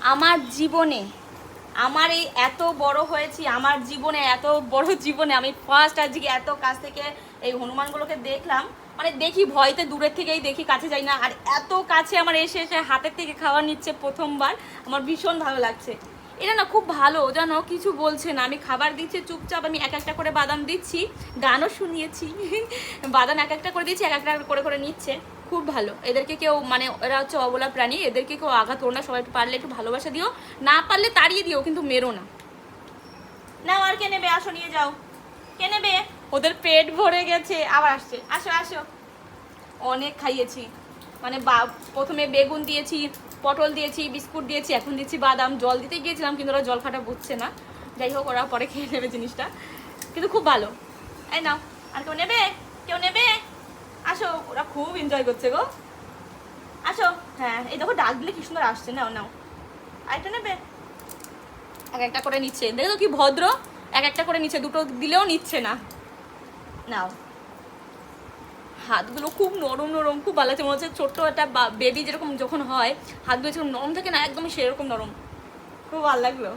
আমার জীবনে, আমার এই এত বড় হয়েছি, আমার জীবনে এত বড় জীবনে আমি ফার্স্ট আজকে এত কাছ থেকে এই হনুমানগুলোকে দেখলাম। মানে দেখি ভয়তে দূরের থেকেই দেখি, কাছে যাই না। আর এত কাছে আমার এসে এসে হাতের থেকে খাওয়া নিচ্ছে প্রথমবার, আমার ভীষণ ভালো লাগছে। এটা না খুব ভালো, জানো, কিছু বলছে না, আমি খাবার দিচ্ছি চুপচাপ, আমি এক একটা করে বাদাম দিচ্ছি, গানও শুনিয়েছি বাদাম এক একটা করে দিচ্ছি, এক একটা করে করে নিচ্ছে। খুব ভালো। এদেরকে কেউ, মানে এরা হচ্ছে অবলা প্রাণী, এদেরকে কেউ আঘাত করো না, সবাই একটু পারলে একটু ভালোবাসা দিও, না পারলে তাড়িয়ে দিও, কিন্তু মেরো না। নাও, আর কে নেবে? আসো, নিয়ে যাও। কে নেবে? ওদের পেট ভরে গেছে, আবার আসছে। আসো আসো, অনেক খাইয়েছি। মানে প্রথমে বেগুন দিয়েছি, পটল দিয়েছি, বিস্কুট দিয়েছি, এখন দিচ্ছি বাদাম। জল দিতে গিয়েছিলাম কিন্তু ওরা জল খাটা বুঝছে না। যাই হোক, ওরা পরে খেয়ে নেবে জিনিসটা, কিন্তু খুব ভালো। এই নাও, আর কেউ নেবে? কেউ নেবে? আসো, ওরা খুব এনজয় করছে গো। আসো। হ্যাঁ, এই দেখো ডাক দিলে কি সুন্দর আসছে। নাও নাও, আরেকটা নেবে? এক একটা করে নিচ্ছে, দেখো কি ভদ্র, এক একটা করে নিচ্ছে, দুটো দিলেও নিচ্ছে না। নাও। হাতগুলো খুব নরম নরম, খুব ভালো লাগছে, মনে হচ্ছে ছোট্ট একটা বেবি যেরকম যখন হয় হাতগুলো যেরকম নরম থাকে না, একদমই সেরকম নরম। খুব ভালো লাগলো।